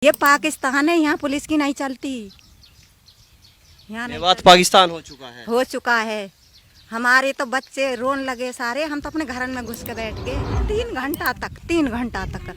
ये पाकिस्तान है, यहाँ पुलिस की नहीं चलती। यहाँ ये नहीं बात पाकिस्तान हो चुका है। हो चुका है। हमारे तो बच्चे रोन लगे सारे, हम तो अपने घर में घुस के बैठ गए 3 घंटा तक 3 घंटा तक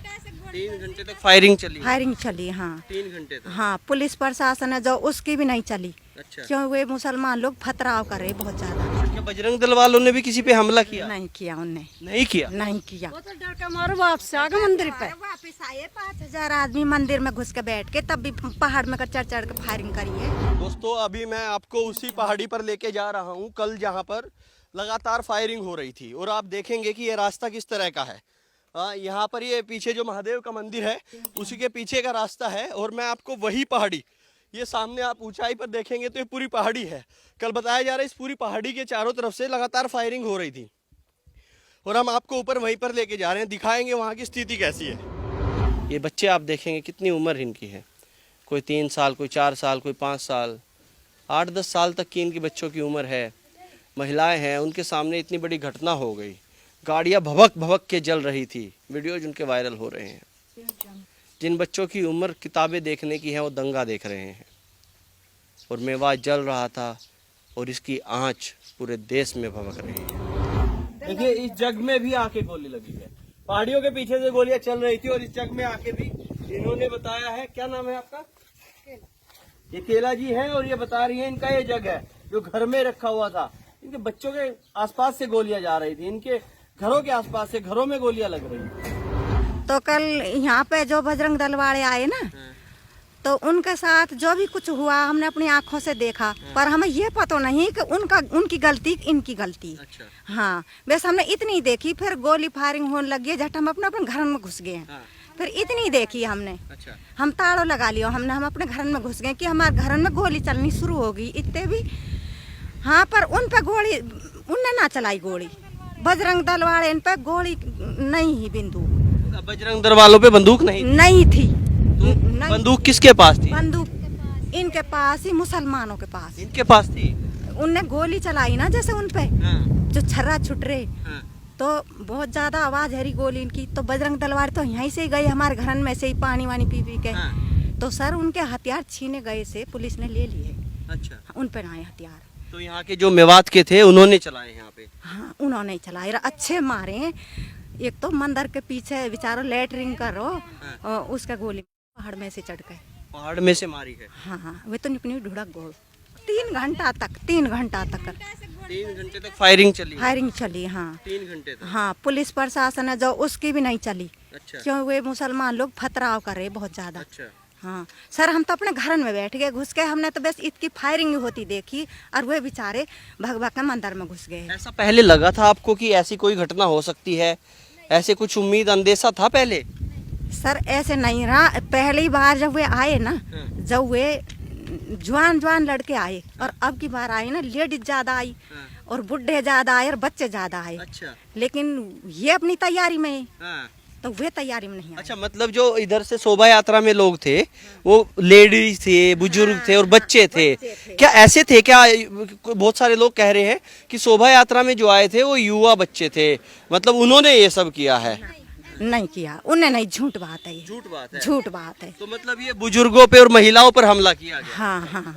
3 घंटे तक फायरिंग चली। फायरिंग चली। हाँ 3 घंटे तक। हाँ, पुलिस प्रशासन है जो, उसकी भी नहीं चली। अच्छा। क्यों? वे मुसलमान लोग फतराव कर रहे बहुत ज्यादा। क्या बजरंग दल वालों ने भी किसी पे हमला किया? नहीं किया उनने, नहीं किया। नहीं किया। वो तो डर के मारे वापस आ गए मंदिर पे। वापिस आए 5000 आदमी मंदिर में घुस के बैठ के, तब भी पहाड़ में चढ़ चढ़ के फायरिंग करी है। दोस्तों अभी मैं आपको उसी पहाड़ी पर लेके जा रहा हूँ, कल जहाँ पर लगातार फायरिंग हो रही थी। और आप देखेंगे कि ये रास्ता किस तरह का है। यहाँ पर ये पीछे जो महादेव का मंदिर है उसी के पीछे का रास्ता है। और मैं आपको वही पहाड़ी, ये सामने आप ऊंचाई पर देखेंगे तो ये पूरी पहाड़ी है। कल बताया जा रहा है इस पूरी पहाड़ी के चारों तरफ से लगातार फायरिंग हो रही थी। और हम आपको ऊपर वहीं पर लेके जा रहे हैं, दिखाएंगे वहाँ की स्थिति कैसी है। ये बच्चे आप देखेंगे कितनी उम्र इनकी है। कोई 3 साल, कोई 4 साल, कोई 5 साल, 8-10 साल तक की इनकी बच्चों की उम्र है। महिलाएं हैं, उनके सामने इतनी बड़ी घटना हो गई। गाड़ियां भभक भभक के जल रही थी। वीडियोज उनके वायरल हो रहे हैं। जिन बच्चों की उम्र किताबें देखने की है वो दंगा देख रहे हैं। और मेवात जल रहा था और इसकी आंच पूरे देश में भभक रही है। देखिए इस जग में भी आके गोली लगी है। पहाड़ियों के पीछे से गोलियां चल रही थी और इस जग में आके भी इन्होंने बताया है। क्या नाम है आपका? ये केला जी है और ये बता रही है इनका ये जग है जो घर में रखा हुआ था। इनके बच्चों के आसपास से गोलियां जा रही थी, इनके घरों के आसपास से घरों में गोलियां लग रही थी। तो कल यहाँ पे जो बजरंग दल वाले आए ना, तो उनके साथ जो भी कुछ हुआ हमने अपनी आंखों से देखा। पर हमें ये पता नहीं कि उनकी गलती इनकी गलती। अच्छा। हाँ, बस हमने इतनी देखी, फिर गोली फायरिंग होने लगी, झट हम अपने घर में घुस गए। हाँ। फिर इतनी देखी हमने। अच्छा। हम ताड़ो लगा लिया, हम अपने घर में घुस गए कि हमारे घर में गोली चलनी शुरू हो गई। इतने भी हाँ, पर उन पे गोली उनने ना चलाई गोली। बजरंग दल वाले इन पे गोली नहीं ही, बंदूक बजरंग दल वालों पे बंदूक नहीं थी। तो नहीं, बंदूक किसके पास थी? बंदूक इनके पास ही, मुसलमानों के पास। इनके पास थी। उनने गोली चलाई ना जैसे उन पे, हाँ। जो छर्रा छुट रहे, हाँ। तो बहुत ज्यादा आवाज हरी गोली इनकी। तो बजरंग दल वाले तो यहीं से गए हमारे घर में से ही पानी वानी पी पी के। हाँ। तो सर उनके हथियार छीने गए से पुलिस ने ले लिए। अच्छा। उन पे ना आए हथियार। तो यहाँ के जो मेवात के थे उन्होंने चलाए यहाँ पे? हाँ, उन्होंने चलाए, अच्छे मारे। एक तो मंदिर के पीछे बेचारो लेटरिंग करो, और उसका गोली पहाड़ में से चढ़ गए। पहाड़ में से मारी है? हाँ, वे तो निकली ढुड़क गोल। 3 घंटा तक 3 घंटा तक 3 घंटे तक फायरिंग चली? फायरिंग चली। हाँ 3 घंटे तक। हाँ, पुलिस प्रशासन है जो, उसकी भी नहीं चली। अच्छा। क्यों? वे मुसलमान लोग फतराव कर रहे बहुत ज्यादा। अच्छा। हाँ सर, हम तो अपने घर में बैठ गए घुस के। हमने तो बस इतनी फायरिंग होती देखी, और वे बेचारे भग भग के मंदिर में घुस गए। ऐसा पहले लगा था आपको कि ऐसी कोई घटना हो सकती है? ऐसे कुछ उम्मीद अंदेशा था पहले? सर ऐसे नहीं रहा। पहली बार जब वे आए ना, जब वे जवान लड़के आए, और अब की बार आए ना लेडीज ज्यादा आई, और बुढ़े ज्यादा आए और बच्चे ज्यादा आए। अच्छा। लेकिन ये अपनी तैयारी में है, हाँ। तो वे तैयारी में नहीं आए। अच्छा, मतलब जो इधर से शोभा यात्रा में लोग थे वो लेडीज थे, बुजुर्ग थे और बच्चे थे। क्या ऐसे थे क्या? बहुत सारे लोग कह रहे हैं कि शोभा यात्रा में जो आए थे वो युवा बच्चे थे, मतलब उन्होंने ये सब किया है। नहीं किया उन्हें, नहीं, झूठ बात है ये। झूठ बात है? झूठ बात है। तो मतलब ये बुजुर्गों पे और महिलाओं पर हमला किया गया? हाँ हाँ।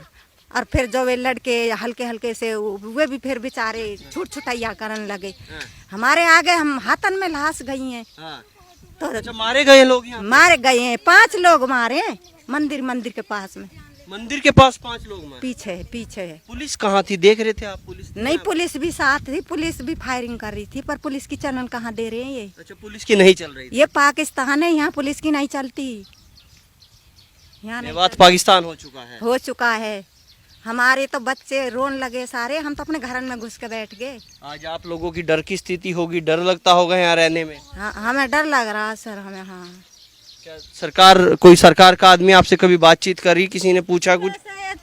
और फिर जो वे लड़के हल्के हल्के से, वे भी फिर बेचारे छूट छुटाइया करने लगे। हमारे आगे हम हाथन में लाश गई हैं। हाँ। तो अच्छा, मारे गए लोग यहाँ? मारे गए हैं, 5 लोग मारे हैं। मंदिर के पास में, मंदिर के पास 5 लोग मारे? पीछे है। पुलिस कहाँ थी? देख रहे थे आप? पुलिस नहीं, पुलिस भी साथ थी, पुलिस भी फायरिंग कर रही थी, पर पुलिस की चलन कहाँ दे रहे हैं ये। अच्छा, पुलिस की नहीं चल रही थी? ये पाकिस्तान है, यहाँ पुलिस की नहीं चलती। यहाँ ये बात पाकिस्तान हो चुका है। हो चुका है। हमारे तो बच्चे रोन लगे सारे, हम तो अपने घर में घुस के बैठ गए। आज आप लोगों की डर की स्थिति होगी, डर लगता होगा यहाँ रहने में? हाँ, हमें डर लग रहा है सर, हमें। हाँ, क्या कोई सरकार का आदमी आपसे कभी बातचीत करी? किसी ने पूछा कुछ?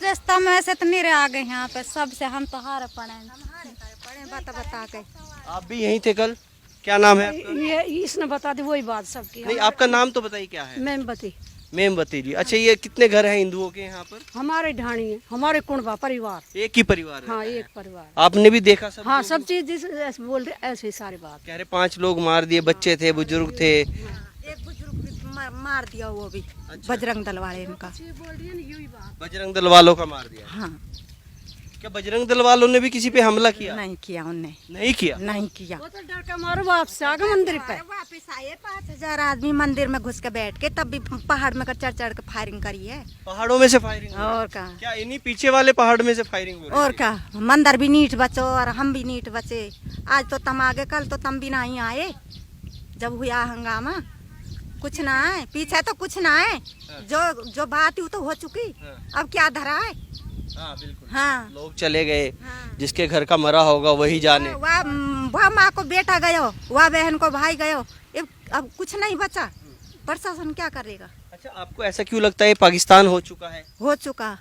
रास्ता में ऐसे तो नहीं आ गए यहाँ पे सबसे, हम तो हारे पड़े बता के। आप भी यहीं थे कल? क्या नाम है आपका? ये इसने बता दी वही बात सबकी। नहीं, आपका नाम तो बताइए क्या है? मेमबती। मेमबती जी। अच्छा, ये कितने घर हैं हिंदुओं के यहाँ पर? हमारे ढाणी है, हमारे कुंडवा परिवार। एक ही परिवार है? हाँ, एक परिवार। आपने भी देखा सब? हाँ, सब चीज ऐसे बोल रहे, ऐसे ही सारी बात। कह रहे 5 लोग मार दिए, बच्चे थे, बुजुर्ग थे। एक बुजुर्ग मार दिया वो भी। अच्छा। बजरंग दल वाले इनका। बजरंग दल वालों का मार दिया। हाँ क्या बजरंग दल वालों ने भी किसी पे हमला किया? नहीं किया उनने, नहीं किया। नहीं किया। वो तो डर के मारो वापस आ गए मंदिर पे। वापिस आए 5,000 आदमी मंदिर में घुस के बैठ के, तब भी पहाड़ में चढ़ चढ़ के फायरिंग करी है। पहाड़ों में से फायरिंग हो रही है? और का क्या इन्हीं पीछे वाले पहाड़ में से फायरिंग हो रही और है? का मंदिर भी नीट बचो और हम भी नीट बचे। आज तो तम आगे, कल तो तम भी नहीं आए। जब हुआ हंगामा कुछ ना है, पीछे तो कुछ ना है। जो बात ही तो हो चुकी, अब क्या धरा है। हाँ बिल्कुल। हाँ लोग चले गए, हाँ। जिसके घर का मरा होगा वही जाने। वह माँ को बेटा गयो, वह बहन को भाई गयो, अब कुछ नहीं बचा। प्रशासन क्या करेगा। अच्छा, आपको ऐसा क्यों लगता है पाकिस्तान हो चुका है? हो चुका।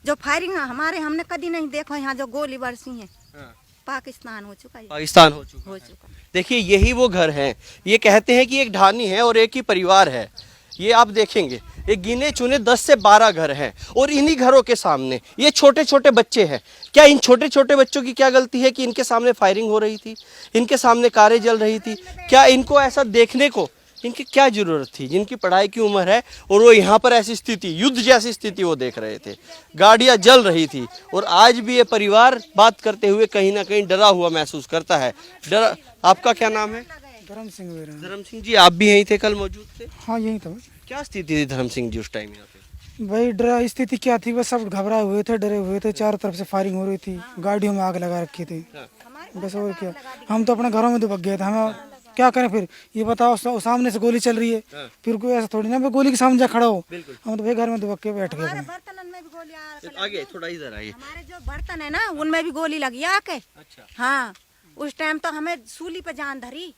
जो फायरिंग हमारे हमने कभी नहीं देखो, यहाँ जो गोली बरसी है, हाँ। पाकिस्तान हो चुका है। पाकिस्तान हो चुका हो है। चुका। देखिए यही वो घर हैं। ये कहते हैं कि एक ढानी है और एक ही परिवार है। ये आप देखेंगे, ये गिने चुने 10 से 12 घर हैं और इन्हीं घरों के सामने ये छोटे छोटे बच्चे हैं। क्या इन छोटे छोटे बच्चों की क्या गलती है कि इनके सामने फायरिंग हो रही थी, इनके सामने कारें जल रही थी? क्या इनको ऐसा देखने को इनकी क्या जरूरत थी? जिनकी पढ़ाई की उम्र है और वो यहाँ पर ऐसी स्थिति, युद्ध जैसी स्थिति वो देख रहे थे, गाड़ियाँ जल रही थी। और आज भी ये परिवार बात करते हुए कहीं ना कहीं डरा हुआ महसूस करता है। डरा। आपका क्या नाम है? धर्म सिंह मेरा। धर्म सिंह जी, आप भी यहीं थे, कल मौजूद थे? हाँ यही था। क्या स्थिति थी धर्म सिंह जी उस टाइम यहाँ पे? भाई डरा स्थिति क्या थी, बस सब घबराए हुए थे, डरे हुए थे। चारों तरफ से फायरिंग हो रही थी, गाड़ियों में आग लगा रखी थी। बस और क्या, हम तो अपने घरों में दुबक गए थे। हम क्या करें फिर, ये बताओ, सामने से गोली चल रही है, फिर कोई ऐसा थोड़ी ना भाई गोली के सामने जा खड़ा हो। हम तो भाई घर में दुबक के बैठ गए थे। बर्तन में भी गोली आगे थोड़ा इधर आइए। हमारे जो बर्तन है ना, उनमें भी गोली लगी आके। अच्छा। हाँ, उस टाइम तो हमें सूली पे जान धरी।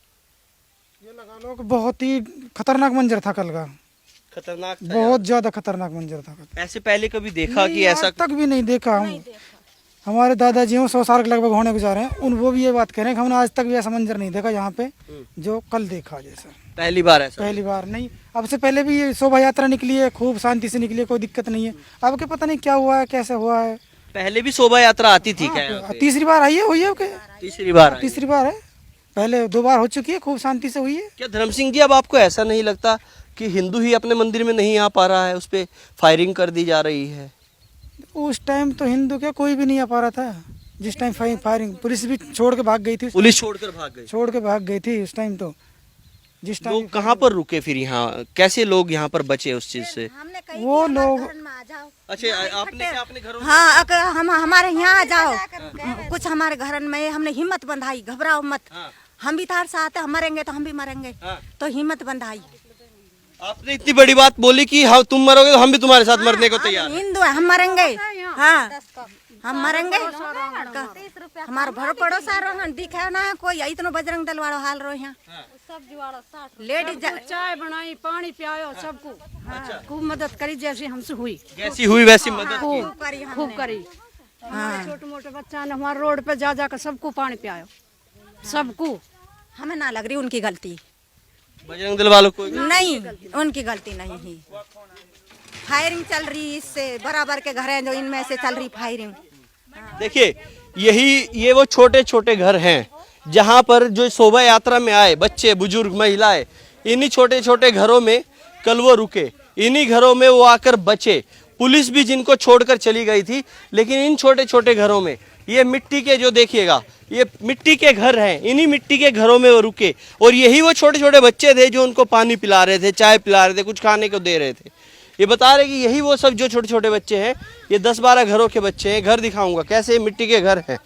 ये लगा लो कि बहुत ही खतरनाक मंजर था कल का। खतरनाक था बहुत ज्यादा खतरनाक मंजर था। यार। ऐसे पहले कभी देखा कि नहीं, ऐसा? आज तक भी नहीं देखा। हम हमारे दादाजी 100 साल के लगभग होने गुजारे हैं, उन वो भी ये बात कह रहे हैं कि हमने आज तक भी ऐसा मंजर नहीं देखा यहाँ पे जो कल देखा। जैसा पहली बार ऐसा? पहली बार नहीं, अब से पहले भी ये शोभा यात्रा निकली है, खूब शांति से निकली है, कोई दिक्कत नहीं है। अब के पता नहीं क्या हुआ है, कैसे हुआ है। पहले भी शोभा यात्रा आती थी क्या यहाँ पे? तीसरी बार आई है, हुई है। तीसरी बार आई। तीसरी बार है, पहले 2 बार हो चुकी है, खूब शांति से हुई है। क्या धर्म सिंह जी, अब आपको ऐसा नहीं लगता कि हिंदू ही अपने मंदिर में नहीं आ पा रहा है, उस पे फायरिंग कर दी जा रही है? उस टाइम तो हिंदू क्या कोई भी नहीं आ पा रहा था। जिस टाइम फायरिंग, पुलिस भी छोड़ के भाग गई थी। पुलिस छोड़कर भाग गई? छोड़ के भाग गई थी उस टाइम तो। जिस टाइम लोग कहाँ पर रुके फिर? यहाँ कैसे लोग यहाँ पर बचे उस चीज से? हमने कही वो कि हमारे लोग- घर में आ जाओ। अच्छा, आपने क्या अपने घरों में? हाँ, अगर हम हमारे यहाँ आ जाओ, कुछ हमारे घर में हमने हिम्मत बंधाई, घबराओ मत। हाँ। हम भी तार साथ है, हम मरेंगे तो हम भी मरेंगे। हाँ। तो हिम्मत बंधाई। आपने इतनी बड़ी बात बोली कि हाँ तुम मरोगे तो हम भी तुम्हारे साथ मरने को तैयार हम हैं। हिंदू है, हम मरेंगे। हाँ, हम मरेंगे। हमारा भर पड़ोसा रोहन दिखा ना कोई, इतना बजरंग दल वाला हाल रो यहाँ। लेडीज चाय बनाई, पानी पियायो सबको। खूब मदद करी जैसी हमसे हुई, जैसी हुई वैसी मदद की। खूब करी। छोटे मोटे बच्चा ने हमारे रोड पे जा जाकर सबको पानी पियायो, सबको। हमें ना लग रही उनकी गलती। बजरंग दल वालों को नहीं, उनकी गलती नहीं है। फायरिंग चल रही, इससे बराबर के घर हैं जो इनमें से चल रही फायरिंग। देखिए, ये वो छोटे छोटे घर हैं जहाँ पर जो शोभा यात्रा में आए बच्चे, बुजुर्ग, महिलाएं, इन्हीं छोटे छोटे घरों में कल वो रुके, इन्हीं घरों में वो आकर बचे। पुलिस भी जिनको छोड़कर चली गई थी, लेकिन इन छोटे छोटे घरों में, ये मिट्टी के, जो देखिएगा ये मिट्टी के घर हैं, इन्हीं मिट्टी के घरों में वो रुके। और यही वो छोटे छोटे बच्चे थे जो उनको पानी पिला रहे थे, चाय पिला रहे थे, कुछ खाने को दे रहे थे। ये बता रहे कि यही वो सब जो छोटे छोटे बच्चे हैं, ये 10-12 घरों के बच्चे हैं। घर दिखाऊंगा कैसे मिट्टी के घर हैं,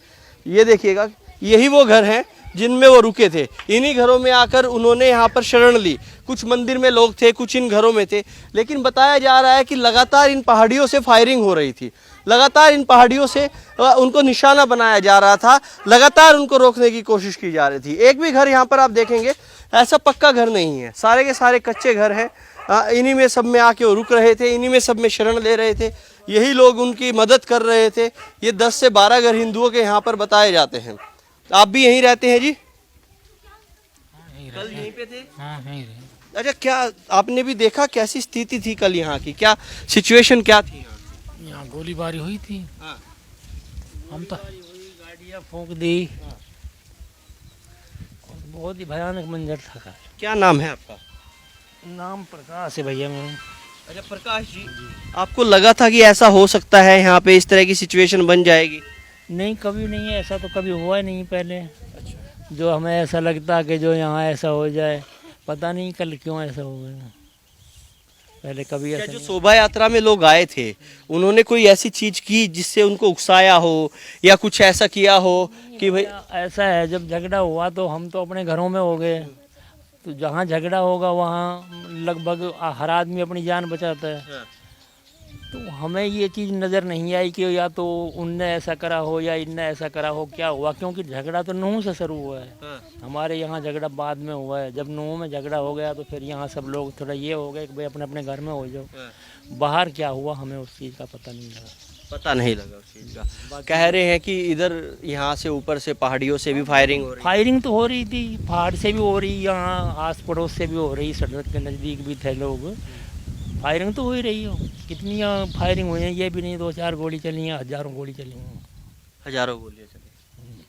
ये देखिएगा। यही वो घर हैं जिनमें वो रुके थे। इन्हीं घरों में आकर उन्होंने यहाँ पर शरण ली। कुछ मंदिर में लोग थे, कुछ इन घरों में थे। लेकिन बताया जा रहा है कि लगातार इन पहाड़ियों से फायरिंग हो रही थी, लगातार इन पहाड़ियों से उनको निशाना बनाया जा रहा था, लगातार उनको रोकने की कोशिश की जा रही थी। एक भी घर यहाँ पर आप देखेंगे ऐसा पक्का घर नहीं है, सारे के सारे कच्चे घर हैं। इन्हीं में सब में आके वो रुक रहे थे, इन्हीं में सब में शरण ले रहे थे। यही लोग उनकी मदद कर रहे थे। ये 10 से 12 घर हिंदुओं के यहाँ पर बताए जाते हैं। आप भी यहीं रहते हैं जी? कल यहीं पे थे? हाँ यहीं रहे। अच्छा, क्या आपने भी देखा कैसी स्थिति थी कल यहाँ की? क्या सिचुएशन क्या थी यहाँ? यहाँ गोलीबारी हुई थी। हाँ। हम तो गाड़ियाँ फूंक दी। और बहुत ही भयानक मंजर था। क्या नाम है आपका? नाम प्रकाश है भैया मैं। अच्छा प्रकाश जी, आपको लगा था कि ऐसा हो सकता है यहाँ पे इस तरह की सिचुएशन बन जाएगी? नहीं, कभी नहीं, ऐसा तो कभी हुआ नहीं पहले। जो हमें ऐसा लगता कि जो यहाँ ऐसा हो जाए, पता नहीं कल क्यों ऐसा हो गया। पहले कभी क्या ऐसा जो नहीं। शोभा यात्रा में लोग आए थे उन्होंने कोई ऐसी चीज की जिससे उनको उकसाया हो या कुछ ऐसा किया हो कि भाई? ऐसा है, जब झगड़ा हुआ तो हम तो अपने घरों में हो गए। तो जहाँ झगड़ा होगा वहाँ लगभग हर आदमी अपनी जान बचाता है। तो हमें ये चीज़ नज़र नहीं आई कि या तो उनने ऐसा करा हो या इनने ऐसा करा हो, क्या हुआ, क्योंकि झगड़ा तो नूह से शुरू हुआ है। हमारे यहाँ झगड़ा बाद में हुआ है। जब नूह में झगड़ा हो गया तो फिर यहाँ सब लोग थोड़ा ये हो गए कि भाई अपने अपने घर में हो जाओ। बाहर क्या हुआ हमें उस चीज़ का पता नहीं लगा। पता नहीं लगा उस चीज का। कह रहे हैं कि इधर यहाँ से ऊपर से पहाड़ियों से भी फायरिंग हो रही है। फायरिंग तो हो रही थी, पहाड़ से भी हो रही, यहाँ आस पड़ोस से भी हो रही, सड़क के नज़दीक भी थे लोग। फायरिंग तो हो ही रही हो। कितनी फायरिंग हुई है ये भी नहीं, 2-4 गोली चली हैं, हज़ारों गोली चली हैं। हजारों गोलियां चली।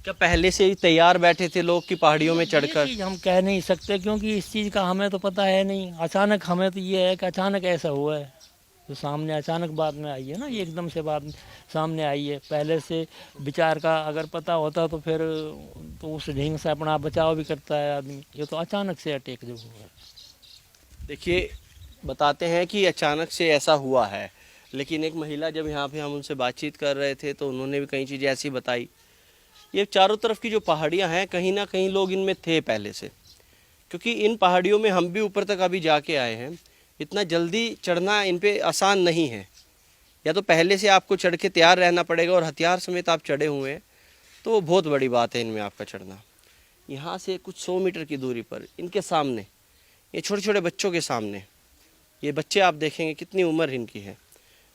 क्या पहले से ही तैयार बैठे थे लोग कि पहाड़ियों में ये चढ़कर? चीज़ हम कह नहीं सकते, क्योंकि इस चीज़ का हमें तो पता है नहीं। अचानक हमें तो ये है कि अचानक ऐसा हुआ है। तो सामने अचानक बात में आई है ना, ये एकदम से बात सामने आई है। पहले से विचार का अगर पता होता तो फिर तो उस ढंग से अपना बचाव भी करता है आदमी। ये तो अचानक से अटैक जो हुआ है। देखिए, बताते हैं कि अचानक से ऐसा हुआ है, लेकिन एक महिला जब यहाँ पे हम उनसे बातचीत कर रहे थे तो उन्होंने भी कई चीज़ें ऐसी बताई। ये चारों तरफ की जो पहाड़ियाँ हैं, कहीं ना कहीं लोग इनमें थे पहले से, क्योंकि इन पहाड़ियों में हम भी ऊपर तक अभी जाके आए हैं। इतना जल्दी चढ़ना इन पे आसान नहीं है। या तो पहले से आपको चढ़ के तैयार रहना पड़ेगा और हथियार समेत आप चढ़े हुए हैं, तो बहुत बड़ी बात है इनमें आपका चढ़ना। यहाँ से कुछ 100 मीटर की दूरी पर इनके सामने, ये छोटे छोटे बच्चों के सामने, ये बच्चे आप देखेंगे कितनी उम्र इनकी है।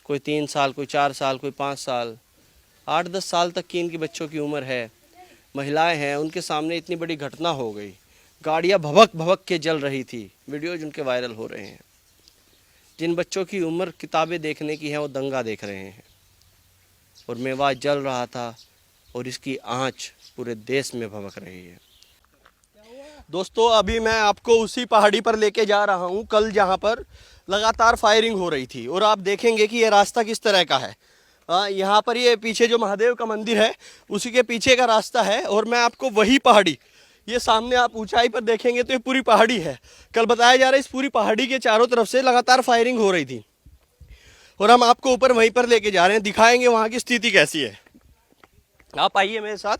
कोई 3 साल, कोई 4 साल, कोई 5 साल, 8-10 साल तक की इनकी बच्चों की उम्र है। महिलाएं हैं, उनके सामने इतनी बड़ी घटना हो गई। गाड़ियां भभक भभक के जल रही थी। वीडियोज उनके वायरल हो रहे हैं। जिन बच्चों की उम्र किताबें देखने की है वो दंगा देख रहे हैं। और मेवात जल रहा था और इसकी आंच पूरे देश में भभक रही है। दोस्तों, अभी मैं आपको उसी पहाड़ी पर लेके जा रहा हूँ कल जहाँ पर लगातार फायरिंग हो रही थी। और आप देखेंगे कि ये रास्ता किस तरह का है। यहाँ पर ये पीछे जो महादेव का मंदिर है उसी के पीछे का रास्ता है। और मैं आपको वही पहाड़ी, ये सामने आप ऊंचाई पर देखेंगे तो ये पूरी पहाड़ी है। कल बताया जा रहा है इस पूरी पहाड़ी के चारों तरफ से लगातार फायरिंग हो रही थी। और हम आपको ऊपर वहीं पर लेके जा रहे हैं, दिखाएंगे वहाँ की स्थिति कैसी है। आप आइए मेरे साथ,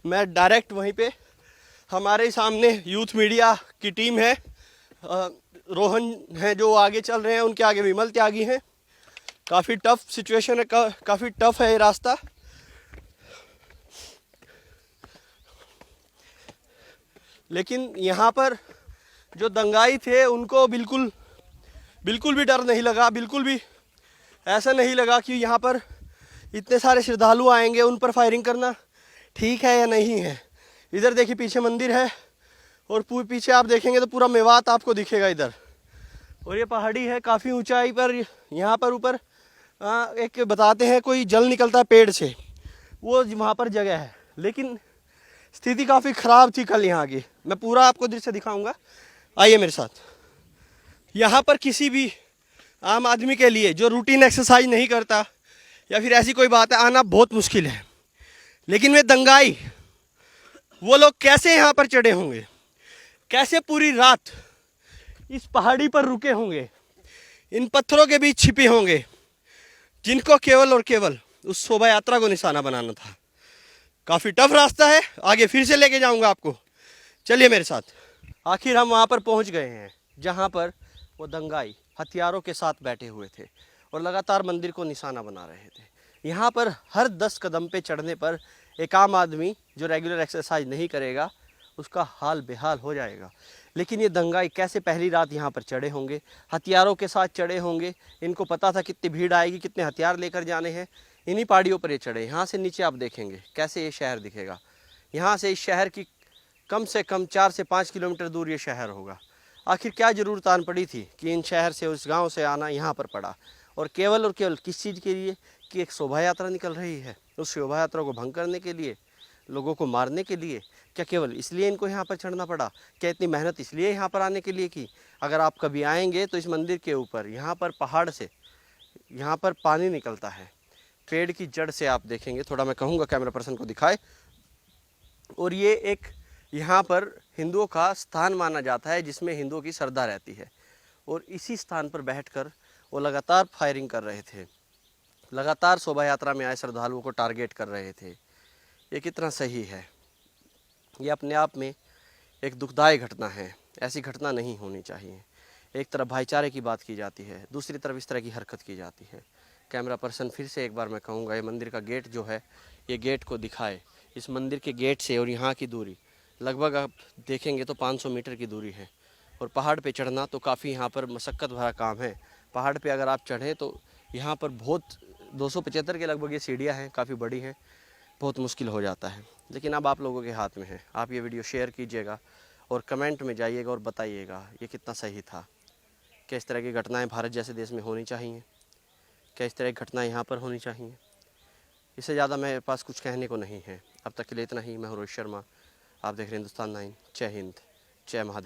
मैं डायरेक्ट वहीं पे, हमारे सामने यूथ मीडिया की टीम है। रोहन हैं जो आगे चल रहे हैं, उनके आगे विमल त्यागी हैं। काफ़ी टफ सिचुएशन है, काफ़ी टफ है ये रास्ता। लेकिन यहाँ पर जो दंगाई थे उनको बिल्कुल भी डर नहीं लगा। बिल्कुल भी ऐसा नहीं लगा कि यहाँ पर इतने सारे श्रद्धालु आएंगे, उन पर फायरिंग करना ठीक है या नहीं है। इधर देखिए पीछे मंदिर है और पीछे आप देखेंगे तो पूरा मेवात आपको दिखेगा इधर। और ये पहाड़ी है काफ़ी ऊंचाई पर। यहाँ पर ऊपर एक बताते हैं कोई जल निकलता है पेड़ से, वो वहाँ पर जगह है। लेकिन स्थिति काफ़ी ख़राब थी कल यहाँ की। मैं पूरा आपको दृश्य दिखाऊंगा, आइए मेरे साथ। यहाँ पर किसी भी आम आदमी के लिए जो रूटीन एक्सरसाइज नहीं करता या फिर ऐसी कोई बात है, आना बहुत मुश्किल है। लेकिन वे दंगाई, वो लोग कैसे यहाँ पर चढ़े होंगे, कैसे पूरी रात इस पहाड़ी पर रुके होंगे, इन पत्थरों के बीच छिपे होंगे, जिनको केवल और केवल उस शोभा यात्रा को निशाना बनाना था। काफ़ी टफ रास्ता है, आगे फिर से लेके जाऊंगा आपको, चलिए मेरे साथ। आखिर हम वहाँ पर पहुँच गए हैं जहाँ पर वो दंगाई हथियारों के साथ बैठे हुए थे और लगातार मंदिर को निशाना बना रहे थे। यहाँ पर हर 10 कदम पे चढ़ने पर एक आम आदमी जो रेगुलर एक्सरसाइज नहीं करेगा उसका हाल बेहाल हो जाएगा। लेकिन ये दंगाई कैसे पहली रात यहाँ पर चढ़े होंगे, हथियारों के साथ चढ़े होंगे। इनको पता था कितनी भीड़ आएगी, कितने हथियार लेकर जाने हैं। इन्हीं पहाड़ियों पर ये चढ़े। यहाँ से नीचे आप देखेंगे कैसे ये शहर दिखेगा। यहाँ से इस शहर की कम से कम 4 से 5 किलोमीटर दूर ये शहर होगा। आखिर क्या ज़रूरत आन पड़ी थी कि इन शहर से, उस गांव से आना यहाँ पर पड़ा, और केवल किस चीज़ के लिए कि एक शोभा यात्रा निकल रही है। उस शोभा यात्रा को भंग करने के लिए लोगों को मारने के लिए? क्या केवल इसलिए इनको यहाँ पर चढ़ना पड़ा? क्या इतनी मेहनत इसलिए यहाँ पर आने के लिए की? अगर आप कभी आएंगे तो इस मंदिर के ऊपर यहाँ पर पहाड़ से यहाँ पर पानी निकलता है, पेड़ की जड़ से आप देखेंगे। थोड़ा मैं कहूँगा कैमरा पर्सन को दिखाए। और ये एक यहाँ पर हिंदुओं का स्थान माना जाता है जिसमें हिंदुओं की श्रद्धा रहती है। और इसी स्थान पर बैठकर वो लगातार फायरिंग कर रहे थे, लगातार शोभा यात्रा में आए श्रद्धालुओं को टारगेट कर रहे थे। ये कितना सही है? ये अपने आप में एक दुखदायी घटना है। ऐसी घटना नहीं होनी चाहिए। एक तरफ भाईचारे की बात की जाती है, दूसरी तरफ इस तरह की हरकत की जाती है। कैमरा पर्सन फिर से एक बार मैं कहूँगा, ये मंदिर का गेट जो है, ये गेट को दिखाए। इस मंदिर के गेट से और यहाँ की दूरी लगभग आप देखेंगे तो 500 मीटर की दूरी है। और पहाड़ पे चढ़ना तो काफ़ी यहाँ पर मशक्क़त भरा काम है। पहाड़ पे अगर आप चढ़ें तो यहाँ पर बहुत 275 के लगभग ये सीढ़ियाँ हैं, काफ़ी बड़ी हैं, बहुत मुश्किल हो जाता है। लेकिन अब आप लोगों के हाथ में है। आप ये वीडियो शेयर कीजिएगा और कमेंट में जाइएगा और बताइएगा ये कितना सही था। क्या इस तरह की घटनाएं भारत जैसे देश में होनी चाहिए? क्या इस तरह की घटनाएं यहाँ पर होनी चाहिए? इससे ज़्यादा मेरे पास कुछ कहने को नहीं है। अब तक के लिए इतना ही। मैं हूं रोहित शर्मा, आप देख रहे हैं हिंदुस्तान 9। जय हिंद, जय महादेव।